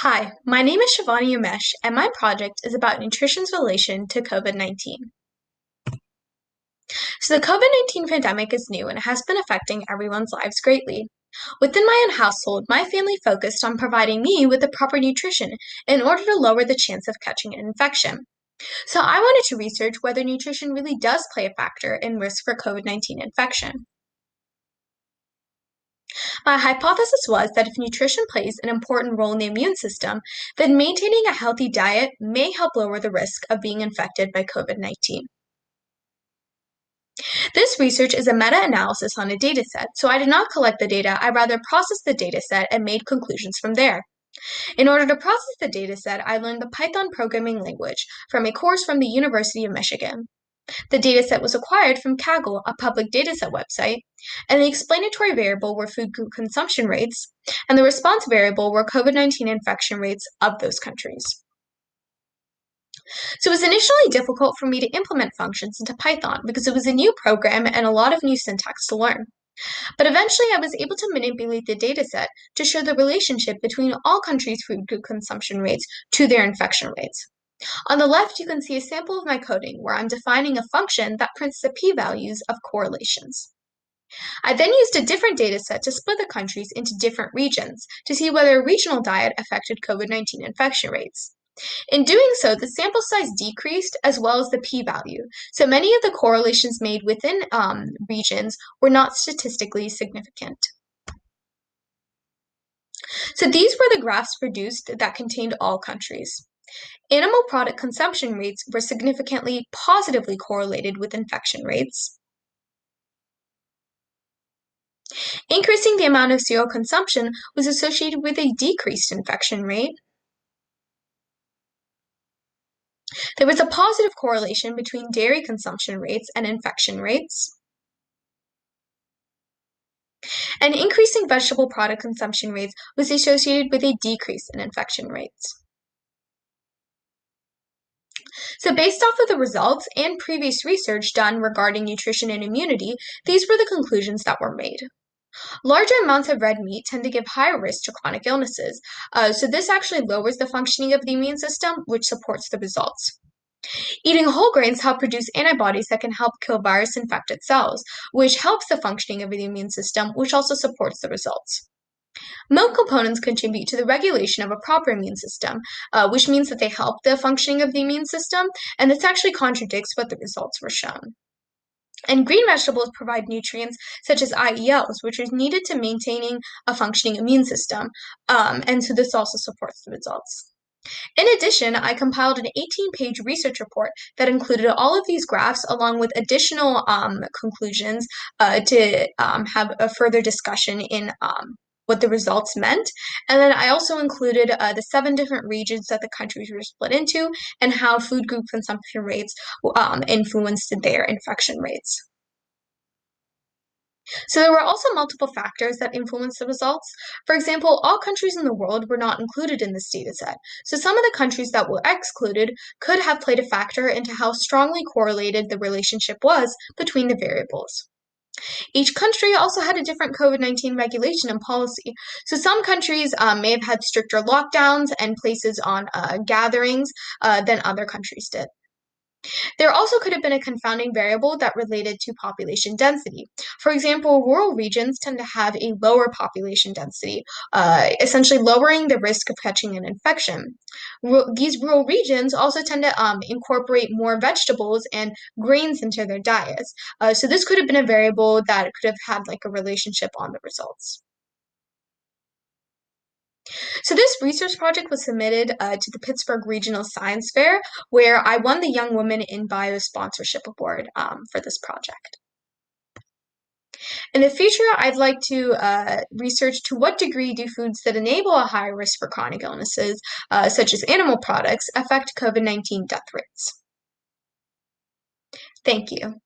Hi, my name is Shivani Umesh, and my project is about nutrition's relation to COVID-19. So, the COVID-19 pandemic is new and has been affecting everyone's lives greatly. Within my own household, my family focused on providing me with the proper nutrition in order to lower the chance of catching an infection. So, I wanted to research whether nutrition really does play a factor in risk for COVID-19 infection. My hypothesis was that if nutrition plays an important role in the immune system, then maintaining a healthy diet may help lower the risk of being infected by COVID-19. This research is a meta-analysis on a dataset, so I did not collect the data, I rather processed the dataset and made conclusions from there. In order to process the dataset, I learned the Python programming language from a course from the University of Michigan. The dataset was acquired from Kaggle, a public dataset website, and the explanatory variable were food group consumption rates, and the response variable were COVID-19 infection rates of those countries. So it was initially difficult for me to implement functions into Python because it was a new program and a lot of new syntax to learn. But eventually I was able to manipulate the dataset to show the relationship between all countries' food group consumption rates to their infection rates. On the left, you can see a sample of my coding where I'm defining a function that prints the p-values of correlations. I then used a different dataset to split the countries into different regions to see whether a regional diet affected COVID-19 infection rates. In doing so, the sample size decreased as well as the p-value, so many of the correlations made within regions were not statistically significant. So these were the graphs produced that contained all countries. Animal product consumption rates were significantly positively correlated with infection rates. Increasing the amount of cereal consumption was associated with a decreased infection rate. There was a positive correlation between dairy consumption rates and infection rates. And increasing vegetable product consumption rates was associated with a decrease in infection rates. So based off of the results and previous research done regarding nutrition and immunity, these were the conclusions that were made. Larger amounts of red meat tend to give higher risk to chronic illnesses, so this actually lowers the functioning of the immune system, which supports the results. Eating whole grains help produce antibodies that can help kill virus-infected cells, which helps the functioning of the immune system, which also supports the results. Milk components contribute to the regulation of a proper immune system, which means that they help the functioning of the immune system, and this actually contradicts what the results were shown. And green vegetables provide nutrients such as IELs, which is needed to maintaining a functioning immune system, and so this also supports the results. In addition, I compiled an 18-page research report that included all of these graphs along with additional conclusions to have a further discussion in what the results meant. And then I also included the 7 different regions that the countries were split into and how food group consumption rates influenced their infection rates. So there were also multiple factors that influenced the results. For example, all countries in the world were not included in this dataset. So some of the countries that were excluded could have played a factor into how strongly correlated the relationship was between the variables. Each country also had a different COVID-19 regulation and policy. So some countries may have had stricter lockdowns and places on gatherings than other countries did. There also could have been a confounding variable that related to population density. For example, rural regions tend to have a lower population density, essentially lowering the risk of catching an infection. These rural regions also tend to incorporate more vegetables and grains into their diets. So this could have been a variable that could have had like a relationship on the results. So this research project was submitted to the Pittsburgh Regional Science Fair, where I won the Young Women in Bio Sponsorship Award for this project. In the future, I'd like to research to what degree do foods that enable a higher risk for chronic illnesses, such as animal products, affect COVID-19 death rates. Thank you.